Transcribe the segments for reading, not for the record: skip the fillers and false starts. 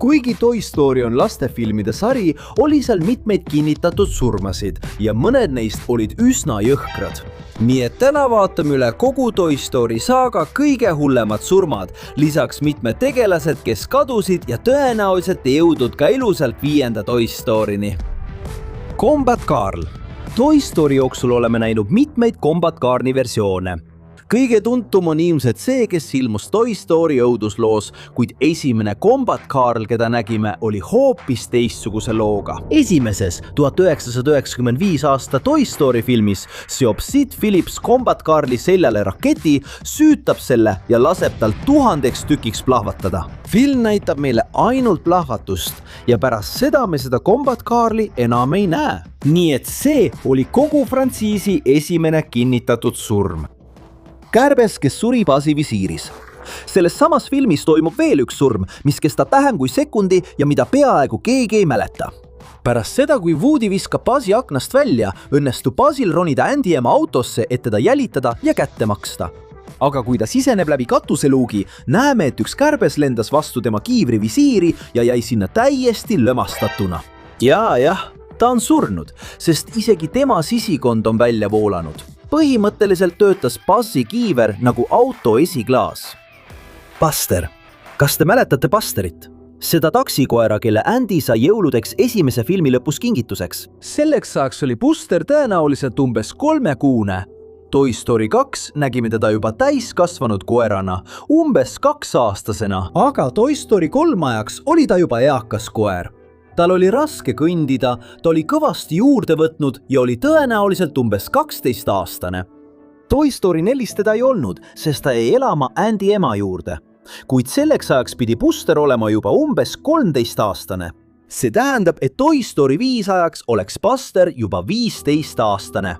Kuigi Toy Story on lastefilmide sari, oli seal mitmeid kinnitatud surmasid ja mõned neist olid üsna jõhkrad. Nii et täna vaatame üle kogu Toy Story saaga kõige hullemad surmad, lisaks mitmed tegelased, kes kadusid ja tõenäoliselt ei jõudnud ka elusalt 5. Toy Storyni. Combat Carl. Toy Story jooksul oleme näinud mitmeid Combat Carli versioone. Kõige tuntum on ilmselt see, kes ilmus Toy Story õudusloos, kuid esimene Combat Carl, keda nägime, oli hoopis teistsuguse looga. Esimeses 1995 aasta Toy Story filmis seob Sid Phillips Combat Carli seljale raketi, süütab selle ja laseb tal 1000 tükiks plahvatada. Film näitab meile ainult plahvatust ja pärast seda me seda Combat Carli enam ei näe. Nii et see oli kogu frantsiisi esimene kinnitatud surm. Kärbes, kes suri Buzzi visiiris. Selles samas filmis toimub veel üks surm, mis kestab vähem kui sekundi ja mida peaaegu keegi ei mäleta. Pärast seda, kui Woody viskab Buzzi aknast välja, õnnestub Buzzil ronida Andy ema autosse, et teda jälitada ja kätte maksta. Aga kui ta siseneb läbi katuseluugi, näeme, et üks kärbes lendas vastu tema kiivri visiiri ja jäi sinna täiesti lömastatuna. Jah, ta on surnud, sest isegi tema sisikond on välja voolanud. Põhimõtteliselt töötas Buzzi kiiver nagu auto esiklaas. Buster. Kas te mäletate Busterit? Seda taksikoera, kelle Andy sai jõuludeks esimese filmi lõpus kingituseks. Selleks ajaks oli Buster tõenäoliselt umbes 3-kuune. Toy Story 2 nägime teda juba täiskasvanud koerana, umbes 2-aastasena. Aga Toy Story 3 ajaks oli ta juba eakas koer. Tal oli raske kõndida, ta oli kõvasti juurde võtnud ja oli tõenäoliselt umbes 12-aastane. Toy Story 4 teda ei olnud, sest ta jäi elama Andy ema juurde. Kuid selleks ajaks pidi Buster olema juba umbes 13-aastane. See tähendab, et Toy Story 5 ajaks oleks Buster juba 15-aastane.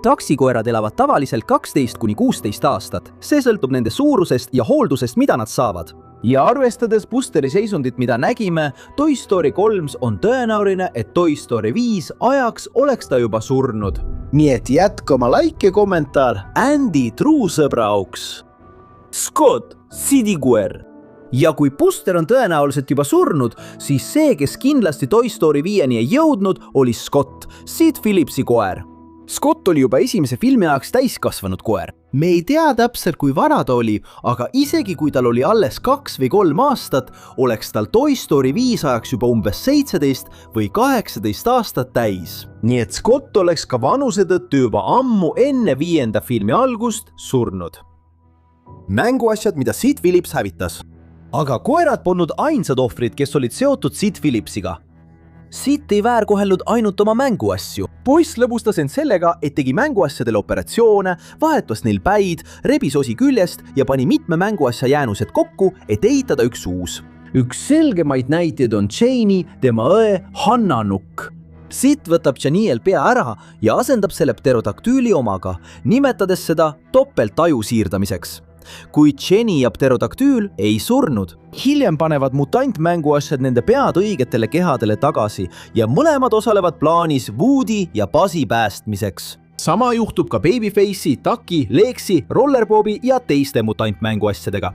Taksikoerad elavad tavaliselt 12–16 aastat. See sõltub nende suurusest ja hooldusest, mida nad saavad. Ja arvestades Busteri seisundit, mida nägime, Toy Story 3 on tõenäoline, et Toy Story 5 ajaks oleks ta juba surnud. Nii et jätke oma like ja kommentaar Andy truusõbra auks. Scott, Sidi koer. Ja kui Buster on tõenäoliselt juba surnud, siis see, kes kindlasti Toy Story 5-ni ei jõudnud, oli Scott, Sid Phillipsi koer. Scott oli juba esimese filmi ajaks täiskasvanud koer. Me ei tea täpselt, kui vana ta oli, aga isegi kui tal oli alles 2 või 3 aastat, oleks tal Toy Story 5 ajaks juba umbes 17 või 18 aastat täis. Nii et Scott oleks ka vanuse tõttu juba ammu enne 5. filmi algust surnud. Mänguasjad, mida Sid Phillips hävitas. Aga koerad polnud ainsad ohvrid, kes olid seotud Sid Phillipsiga. Sid ei väärkohelnud ainult oma mänguasju. Poiss lõbustas end sellega, et tegi mänguasjadele operatsioone, vahetas neil päid, rebis osi küljest ja pani mitme mänguasja jäänused kokku, et ehitada üks uus. Üks selgemaid näiteid on Janie, tema õe Hannanukk. Sid võtab Janiel pea ära ja asendab selle pterodaktüüli omaga, nimetades seda topeltaju siirdamiseks. Kuid Jenny ja pterodaktüül ei surnud. Hiljem panevad mutantmänguasjad nende pead õigetele kehadele tagasi ja mõlemad osalevad plaanis Woody ja Buzzi päästmiseks. Sama juhtub ka Babyface'i, Ducky, Lexi, Rollerbobi ja teiste mutantmänguasjadega.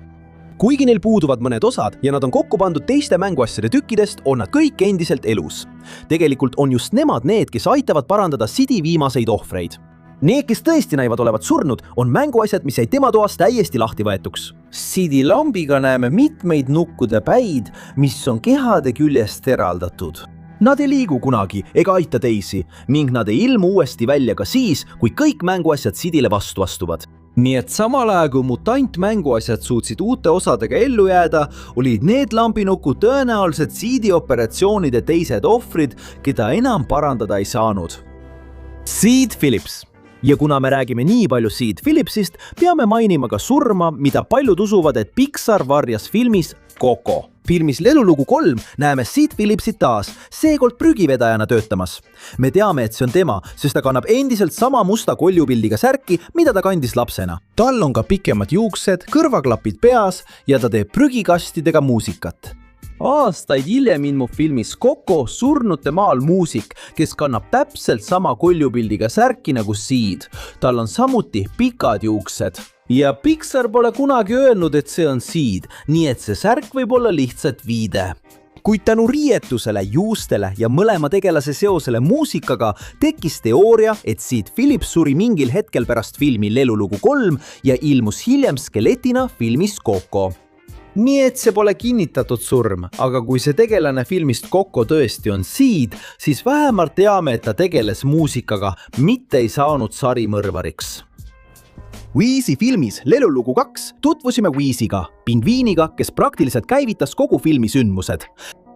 Kuigi neil puuduvad mõned osad ja nad on kokku pandud teiste mänguasjade tükkidest, on nad kõik endiselt elus. Tegelikult on just nemad need, kes aitavad parandada Sidi viimaseid ohvreid. Need, kes tõesti näivad olevat surnud, on mänguasjad, mis jäid tema toas täiesti lahti võetuks. Sidi lambiga näeme mitmeid nukkude päid, mis on kehade küljest eraldatud. Nad ei liigu kunagi ega aita teisi ning nad ei ilmu uuesti välja ka siis, kui kõik mänguasjad Sidile vastu astuvad. Nii et samal ajal kui mutantmänguasjad suutsid uute osadega ellu jääda, olid need lambinukud tõenäoliselt Sidi operatsioonide teised ohvrid, keda enam parandada ei saanud. Sid Phillips. Ja kuna me räägime nii palju Sid Phillipsist, peame mainima ka surma, mida paljud usuvad, et Pixar varjas filmis Coco. Filmis Lelulugu 3 näeme Sid Phillipsit taas, seekord prügivedajana töötamas. Me teame, et see on tema, sest ta kannab endiselt sama musta koljupildiga särki, mida ta kandis lapsena. Tal on ka pikemad juuksed, kõrvaklapid peas ja ta teeb prügikastidega muusikat. Aastaid hiljem ilmub filmis Coco surnute maal muusik, kes kannab täpselt sama koljupildiga särki nagu Sid. Tal on samuti pikad juuksed. ja Pixar pole kunagi öelnud, et see on Seed, nii et see särk võib olla lihtsalt viide. Kuid tänu riietusele, juustele ja mõlema tegelase seosele muusikaga tekkis teooria, et Sid Phillips suri mingil hetkel pärast filmi Lelulugu 3 ja ilmus hiljem skeletina filmis Coco. Nii et see pole kinnitatud surm, aga kui see tegelane filmist Coco tõesti on Sid, siis vähemalt teame, et ta tegeles muusikaga, mitte ei saanud sarimõrvariks. Wheezy filmis Lelulugu 2 tutvusime Wheezyga, pingviiniga, kes praktiliselt käivitas kogu filmi sündmused.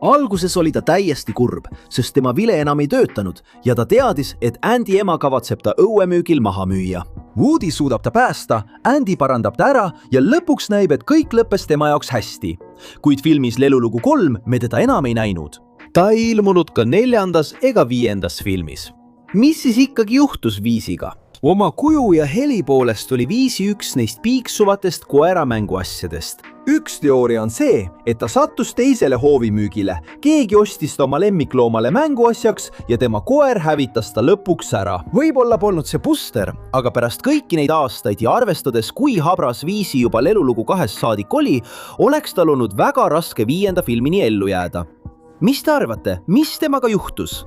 Alguses oli ta täiesti kurb, sest tema vile enam ei töötanud ja ta teadis, et Andy ema kavatseb ta õuemüügil maha müüa. Woody suudab ta päästa, Andy parandab ta ära ja lõpuks näib, et kõik lõppes tema jaoks hästi. Kuid filmis Lelulugu 3 me teda enam ei näinud. Ta ei ilmunud ka 4. ega 5. filmis. Mis siis ikkagi juhtus Wheezyga? Oma kuju ja heli poolest oli Wheezy üks neist piiksuvatest koera mänguasjadest. Üks teooria on see, et ta sattus teisele hoovimüügile. Keegi ostis ta oma lemmikloomale mänguasjaks ja tema koer hävitas ta lõpuks ära. Võib-olla polnud see Buster, aga pärast kõiki neid aastaid ja arvestades, kui habras Wheezy juba Lelulugu 2 saadik oli, oleks tal olnud väga raske 5. filmini ellu jääda. Mis te arvate, mis temaga juhtus?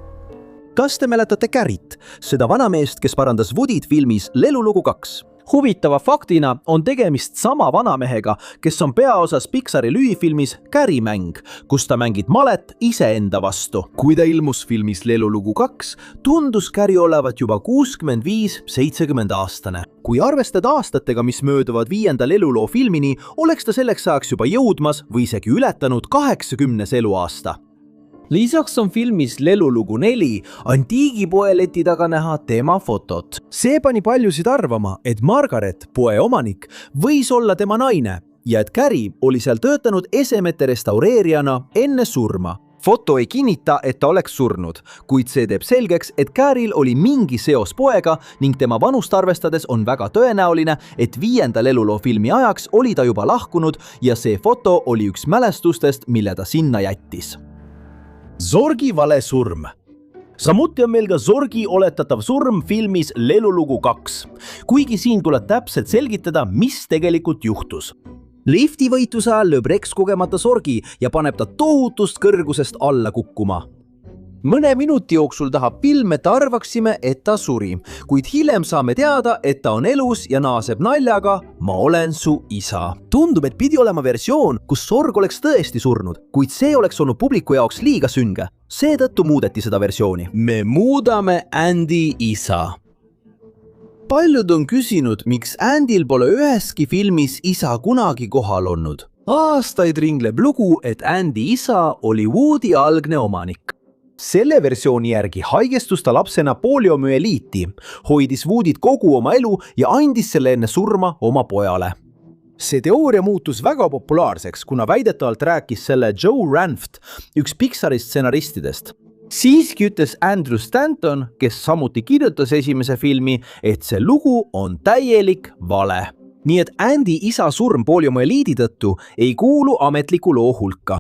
Kas te mäletate Carrit, seda vanameest, kes parandas Woodyt filmis Lelulugu 2? Huvitava faktina on tegemist sama vanamehega, kes on peaosas Pixari lühifilmis Carri mäng, kus ta mängib malet iseenda vastu. Kui ta ilmus filmis Lelulugu 2, tundus Carri olevat juba 65-70 aastane. Kui arvestada aastatega, mis mööduvad 5. leluloo filmini, oleks ta selleks ajaks juba jõudmas või isegi ületanud 80. eluaasta. Lisaks on filmis Lelulugu 4 antiigipoe leti taga näha tema fotot. See pani paljusid arvama, et Margaret, poe omanik, võis olla tema naine ja et Carri oli seal töötanud esemete restaureerijana enne surma. Foto ei kinnita, et ta oleks surnud, kuid see teeb selgeks, et Carril oli mingi seos poega ning tema vanust arvestades on väga tõenäoline, et 5. leluloo filmi ajaks oli ta juba lahkunud ja see foto oli üks mälestustest, mille ta sinna jättis. Zorgi vale surm. Samuti on meil ka Zorgi oletatav surm filmis Lelulugu 2, kuigi siin tuleb täpselt selgitada, mis tegelikult juhtus. Lifti võitluse ajal lööb Rex kogemata Zorgi ja paneb ta tohutust kõrgusest alla kukkuma. Mõne minuti jooksul tahab film, et arvaksime, et ta suri, kuid hiljem saame teada, et ta on elus ja naaseb naljaga "Ma olen su isa". Tundub, et pidi olema versioon, kus Zorg oleks tõesti surnud, kuid see oleks olnud publiku jaoks liiga sünge. Seetõttu muudeti seda versiooni. Me muudame Andy isa. Paljud on küsinud, miks Andyl pole üheski filmis isa kunagi kohal olnud. Aastaid ringleb lugu, et Andy isa oli Woody algne omanik. Selle versiooni järgi haigestus ta lapsena poliomüeliiti, hoidis Woodyt kogu oma elu ja andis selle enne surma oma pojale. See teooria muutus väga populaarseks, kuna väidetavalt rääkis selle Joe Ranft, üks Pixari stsenaristidest. Siiski ütles Andrew Stanton, kes samuti kirjutas esimese filmi, et see lugu on täielik vale. Nii et Andy isa surm poliomüeliidi tõttu ei kuulu ametliku loo hulka.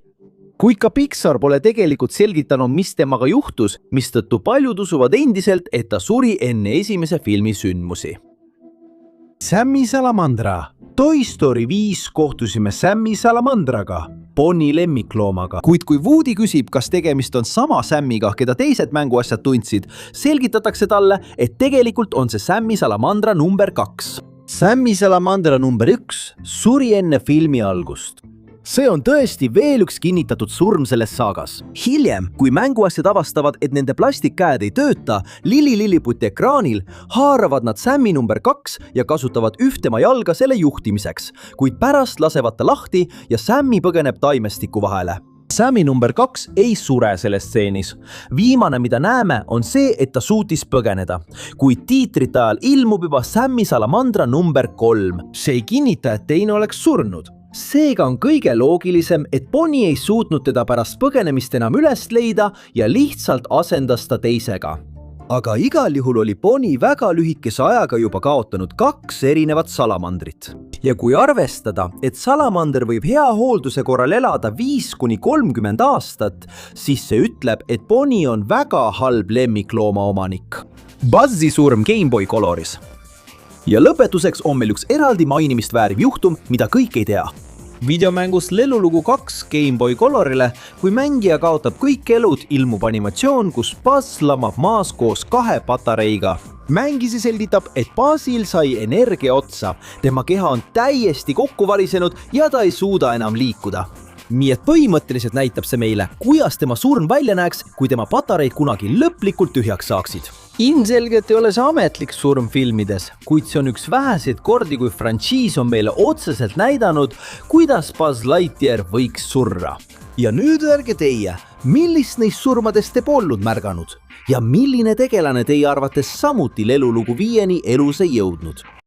Kuid ka Pixar pole tegelikult selgitanud, mis temaga juhtus, mistõttu paljud usuvad endiselt, et ta suri enne esimese filmi sündmusi. Sammy Salamandra. Toy Story 5 kohtusime Sammy Salamandraga, Bonnie lemmikloomaga. Kuid kui Woody küsib, kas tegemist on sama Sammyga, keda teised mänguasjad tundsid, selgitatakse talle, et tegelikult on see Sammy Salamandra number 2. Sammy Salamandra number 1 suri enne filmi algust. See on tõesti veel üks kinnitatud surm selles saagas. Hiljem, kui mänguasjad avastavad, et nende plastikkäed ei tööta, lilliputi ekraanil haaravad nad Sammy number 2 ja kasutavad ühtema jalga selle juhtimiseks, kuid pärast lasevad ta lahti ja Sammy põgeneb taimestiku vahele. Sammy number 2 ei sure selles stseenis. Viimane, mida näeme, on see, et ta suutis põgeneda, kuid tiitrite ajal ilmub juba Sammy Salamandra number 3. See ei kinnita, et teine oleks surnud. Seega on kõige loogilisem, et Bonnie ei suutnud teda pärast põgenemist enam üles leida ja lihtsalt asendas ta teisega. Aga igal juhul oli Bonnie väga lühikese ajaga juba kaotanud 2 erinevat salamandrit. Ja kui arvestada, et salamander võib hea hoolduse korral elada 5-30 aastat, siis see ütleb, et Bonnie on väga halb lemmiklooma omanik. Buzzi surm Game Boy Coloris. ja lõpetuseks on meil üks eraldi mainimist vääriv juhtum, mida kõik ei tea. Videomängus Lelulugu 2 Game Boy Colorile, kui mängija kaotab kõik elud, ilmub animatsioon, kus Buzz lamab maas koos 2 patareiga. Mängisi selgitab, et Buzzil sai energia otsa, tema keha on täiesti kokku varisenud ja ta ei suuda enam liikuda. Nii et põhimõtteliselt näitab see meile, kuidas tema surm välja näeks, kui tema patareid kunagi lõplikult tühjaks saaksid. Ilmselgelt ei ole see ametlik surm filmides, kuid see on üks väheseid kordi, kui frantsiis on meile otseselt näidanud, kuidas Buzz Lightyear võiks surra. Ja nüüd öelge teie, millist neist surmadest te polnud märganud? Ja milline tegelane teie arvates samuti Lelulugu 5-ni elus ei jõudnud?